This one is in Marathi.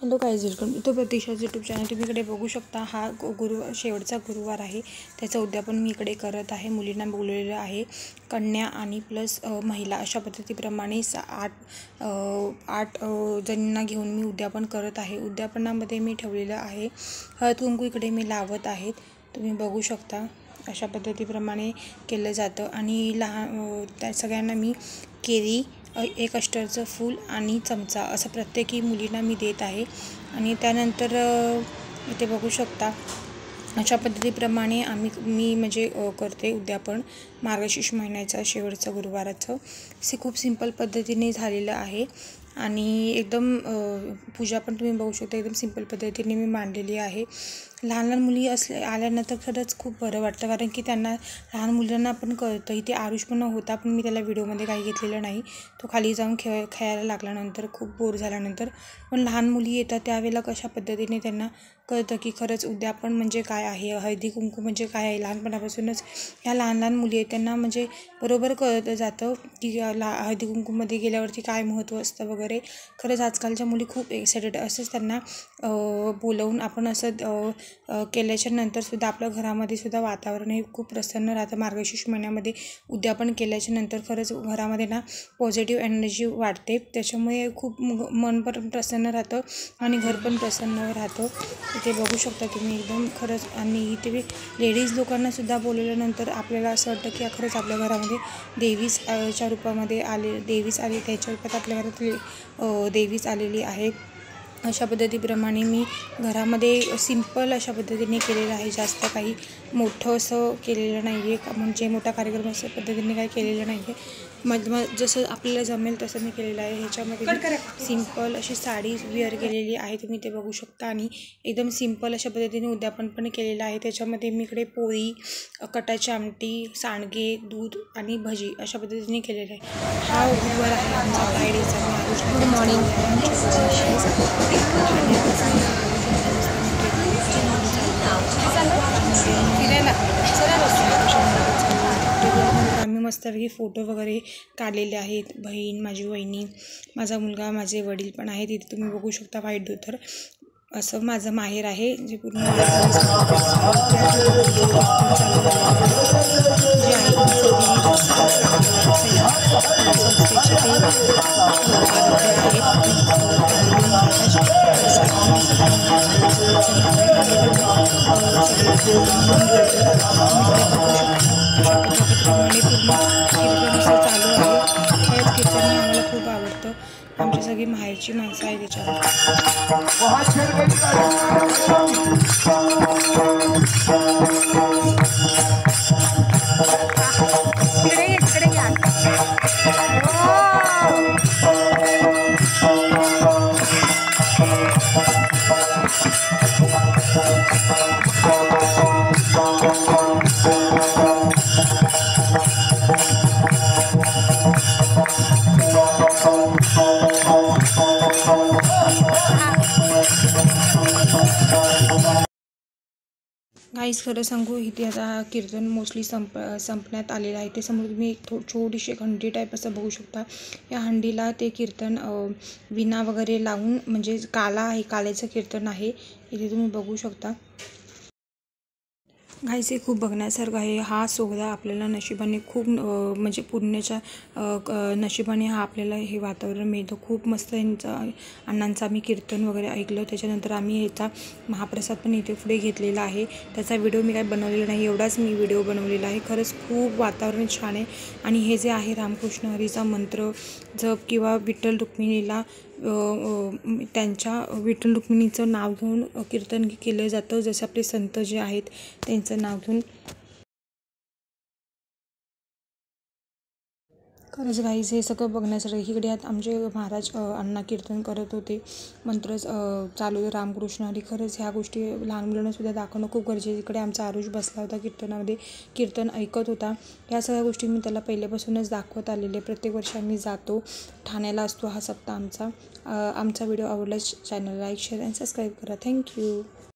Hello guys, welcome to Pratiksha's YouTube channel. तुम्ही इकडे बघू शकता, हा शेवटचा गुरुवार आहे, त्याचं उद्यापन मी इकडे करत आहे। मुलींना बोलवलेलं आहे, कन्या आणि प्लस महिला अशा पद्धतीप्रमाणे 8 जणींना घेऊन मी उद्यापन करत आहे। उद्यापनामध्ये मी ठेवलेलं आहे हळद कुंकू इकडे मी लावत आहेत, तुम्ही बघू शकता। अशा पद्धतीप्रमाणे केलं जातं आणि त्या सगळ्यांना मी केळी, एक अष्टरचं फूल आणि चमचा असं प्रत्येकी मुलींना मी देत आहे। आणि त्यानंतर इथे बघू शकता, अशा पद्धतीप्रमाणे मी म्हणजे करते उद्यापन मार्गशीर्ष महिन्याचा शेवटचा गुरुवाराचं। खूप सिंपल पद्धतीने झालेलं आहे आणि एकदम पूजा पण तुम्ही बघू शकता, एकदम सिंपल पद्धतीने मी मांडलेली आहे। लहान मुली आल्यानंतर खरंच खूप बरं वाटतं, कारण की त्यांना लहान मुलांना पण कळतं। इथे आरुष पण होता, पण मी त्याला व्हिडिओमध्ये काही घेतलेलं नाही, तो खाली जाऊन खेळायला लागल्यानंतर खूप बोर झाल्यानंतर। पण लहान मुली येतात त्यावेळेला कशा पद्धतीने त्यांना कळतं की खरंच उद्यापन म्हणजे काय आहे, हळदी कुंकू म्हणजे काय आहे। लहानपणापासूनच ह्या लहान मुली आहेत, त्यांना म्हणजे बरोबर कळत जातं की हळदी कुंकूमध्ये गेल्यावरती काय महत्त्व असतं वगैरे। खरंच आजकालच्या मुली खूप एक्सायटेड, असंच त्यांना बोलवून आपण असं केल्याच्या नंतरसुद्धा आपल्या घरामध्ये सुद्धा वातावरण हे खूप प्रसन्न राहतं। मार्गशीर्ष महिन्यामध्ये उद्यापन केल्याच्या नंतर खरंच घरामध्ये ना पॉझिटिव्ह एनर्जी वाढते, त्याच्यामुळे खूप मन पण प्रसन्न राहतं आणि घर पण प्रसन्न राहतं। इथे बघू शकता तुम्ही एकदम खरंच। आणि इथे लेडीज लोकांनासुद्धा बोलवल्यानंतर आपल्याला असं वाटतं की खरंच आपल्या घरामध्ये देवीच्या रूपामध्ये देवीच आली, त्याच्या रूपात आपल्या घरात देवीच आलेली आहे। अशा पद्धतीप्रमाणे मी घरामध्ये सिंपल अशा पद्धतीने केलेलं आहे, जास्त काही मोठं असं केलेलं नाही आहे, म्हणजे मोठा कार्यक्रम अशा पद्धतीने काही केलेलं नाही आहे। मग जसं आपल्याला जमेल तसं मी केलेलं आहे। ह्याच्यामध्ये सिंपल अशी साडी वेअर केलेली आहे, तुम्ही ते बघू शकता। आणि एकदम सिंपल अशा पद्धतीने उद्यापन पण केलेलं आहे। त्याच्यामध्ये मी इकडे पोळी, कटाची आमटी, सांडगे, दूध आणि भजी अशा पद्धतीने केलेलं आहे। हा गुरुवार आहे आमचा फ्रायडेचा। गुड मॉर्निंग आम्ही मस्तपैकी फोटो वगैरे काढलेले आहेत। बहीण, माझी वहिनी, माझा मुलगा, माझे वडील पण आहेत। इथे तुम्ही बघू शकता व्हाईट धोतर, असं माझं माहेर आहे जे पूर्ण चालू आहे। खरंच कीर्तन आम्हाला खूप आवडतं, आमची सगळी माहेरची माणसं आहे त्याच्यामध्ये। गाईस, खरं सांगू, इथे आता कीर्तन मोस्टली संपण्यात आलेलं आहे। ते समोर तुम्ही एक छोटीशी हंडी टाईप असं बघू शकता। या हंडीला ते कीर्तन विणा वगैरे लावून, म्हणजे काला आहे, काल्याचं कीर्तन आहे, इथे तुम्ही बघू शकता। गाईस, हे खूप बघण्यासारखं आहे। हा सोहळा आपल्याला नशिबाने खूप म्हणजे पुण्याच्या नशिबाने हा आपल्याला हे वातावरण मिळतं। खूप मस्त अण्णांचं आम्ही कीर्तन वगैरे ऐकलं, त्याच्यानंतर आम्ही ह्याचा महाप्रसाद पण इथे पुढे घेतलेला आहे। त्याचा व्हिडिओ मी काही बनवलेला नाही, एवढाच मी व्हिडिओ बनवलेला आहे। खरंच खूप वातावरण छान आहे। आणि हे जे आहे रामकृष्ण हरीचा मंत्र जप किंवा विठ्ठल रुक्मिणीला त्यांच्या विठ्ठल रुक्मिणीचं नाव घेऊन कीर्तन केलं जातं, जसे आपले संत जे आहेत त्यांचं नाव घेऊन। खरंच गाईज, हे सगळं बघण्यासाठी इकडे आमचे महाराज अण्णा कीर्तन करत होते, मंत्र चालू रामकृष्ण हरी। खरंच ह्या गोष्टी लहान मुलांनासुद्धा दाखवणं खूप गरजेचं। इकडे आमचा आरुष बसला होता कीर्तनामध्ये, कीर्तन ऐकत होता। या सगळ्या गोष्टी मी त्याला पहिल्यापासूनच दाखवत आलेले। प्रत्येक वर्षी आम्ही जातो, ठाण्याला असतो हा सप्ताह आमचा। आमचा व्हिडिओ आवडल्यास चॅनल लाईक, शेअर आणि सबस्क्राईब करा। थँक्यू।